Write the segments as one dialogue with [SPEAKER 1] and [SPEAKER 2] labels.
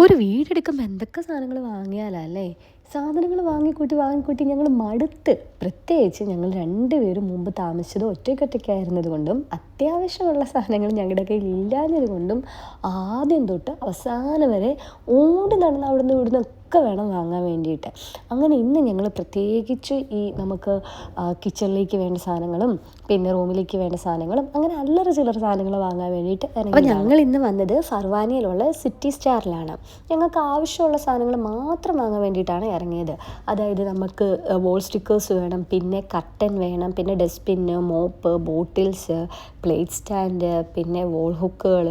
[SPEAKER 1] ഒരു വീടെടുക്കുമ്പോൾ എന്തൊക്കെ സാധനങ്ങൾ വാങ്ങിയാലല്ലേ. സാധനങ്ങൾ വാങ്ങിക്കൂട്ടി ഞങ്ങൾ മടുത്ത്. പ്രത്യേകിച്ച് ഞങ്ങൾ രണ്ടുപേരും മുമ്പ് താമസിച്ചത് ഒറ്റയ്ക്കൊറ്റയ്ക്കായിരുന്നത് കൊണ്ടും അത്യാവശ്യമുള്ള സാധനങ്ങൾ ഞങ്ങളുടെ കയ്യിൽ ഇല്ലാഞ്ഞത് കൊണ്ടും ആദ്യം തൊട്ട് അവസാനം വരെ ഓടി നടന്ന് അവിടുന്ന് ഇവിടുന്ന് ഒക്കെ വേണം വാങ്ങാൻ വേണ്ടിയിട്ട്. അങ്ങനെ ഇന്ന് ഞങ്ങൾ പ്രത്യേകിച്ച് ഈ നമുക്ക് കിച്ചണിലേക്ക് വേണ്ട സാധനങ്ങളും പിന്നെ റൂമിലേക്ക് വേണ്ട സാധനങ്ങളും അങ്ങനെ അല്ലറ ചില്ലറ സാധനങ്ങൾ വാങ്ങാൻ വേണ്ടിയിട്ട് അപ്പോൾ ഞങ്ങൾ ഇന്ന് വന്നത് ഫർവാനിയിലുള്ള സിറ്റി സ്റ്റാറിലാണ്. ഞങ്ങൾക്ക് ആവശ്യമുള്ള സാധനങ്ങൾ മാത്രം വാങ്ങാൻ വേണ്ടിയിട്ടാണ് ഇറങ്ങിയത്. അതായത് നമുക്ക് വോൾ സ്റ്റിക്കേഴ്സ് വേണം, പിന്നെ കർട്ടൻ വേണം, പിന്നെ ഡസ്റ്റ്ബിന്ന്, മോപ്പ്, ബോട്ടിൽസ്, പ്ലേറ്റ് സ്റ്റാൻഡ്, പിന്നെ വോൾ ഹുക്കുകൾ,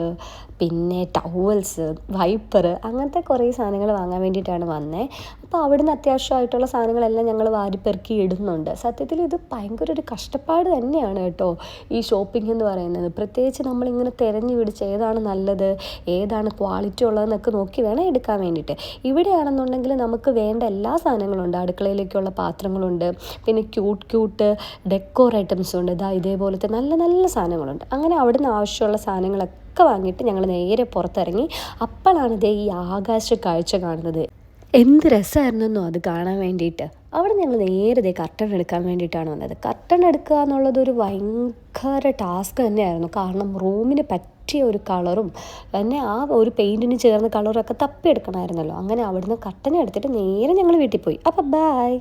[SPEAKER 1] പിന്നെ ടവൽസ്, വൈപ്പർ, അങ്ങനത്തെ കുറേ സാധനങ്ങൾ വാങ്ങാൻ വേണ്ടിയിട്ടാണ് വന്നത്. അപ്പോൾ അവിടുന്ന് അത്യാവശ്യമായിട്ടുള്ള സാധനങ്ങളെല്ലാം ഞങ്ങൾ വാരിപ്പെറുക്കി ഇടുന്നുണ്ട്. സത്യത്തിൽ ഇത് ഭയങ്കര ഒരു കഷ്ടപ്പാട് തന്നെയാണ് കേട്ടോ ഈ ഷോപ്പിംഗ് എന്ന് പറയുന്നത്. പ്രത്യേകിച്ച് നമ്മളിങ്ങനെ തിരഞ്ഞു പിടിച്ച് ഏതാണ് നല്ലത്, ഏതാണ് ക്വാളിറ്റി ഉള്ളതെന്നൊക്കെ നോക്കി വേണം എടുക്കാൻ വേണ്ടിയിട്ട്. ഇവിടെയാണെന്നുണ്ടെങ്കിൽ നമുക്ക് വേണ്ട എല്ലാ സാധനങ്ങളും ഉണ്ട്. അടുക്കളയിലേക്കുള്ള പാത്രങ്ങളുണ്ട്, പിന്നെ ക്യൂട്ട് ഡെക്കോർ ഐറ്റംസും ഉണ്ട്. ഇതേപോലത്തെ നല്ല നല്ല സാധനങ്ങളുണ്ട്. അങ്ങനെ അവിടുന്ന് ആവശ്യമുള്ള സാധനങ്ങളൊക്കെ വാങ്ങിയിട്ട് ഞങ്ങൾ നേരെ പുറത്തിറങ്ങി. അപ്പോഴാണ് ഈ ആകാശ കാഴ്ച കാണുന്നത്. എന്ത് രസമായിരുന്നോ അത് കാണാൻ വേണ്ടിയിട്ട്. അവിടെ ഞങ്ങൾ നേരെ കർട്ടൻ എടുക്കാൻ വേണ്ടിയിട്ടാണ് വന്നത്. കർട്ടൻ എടുക്കുക എന്നുള്ളതൊരു ഭയങ്കര ടാസ്ക് തന്നെയായിരുന്നു. കാരണം റൂമിന് പറ്റിയ ഒരു കളറും പിന്നെ ആ ഒരു പെയിൻറ്റിന് ചേർന്ന കളറൊക്കെ തപ്പിയെടുക്കണമായിരുന്നല്ലോ. അങ്ങനെ അവിടുന്ന് കർട്ടൻ എടുത്തിട്ട് നേരെ ഞങ്ങൾ വീട്ടിൽ പോയി. അപ്പോൾ ബൈ.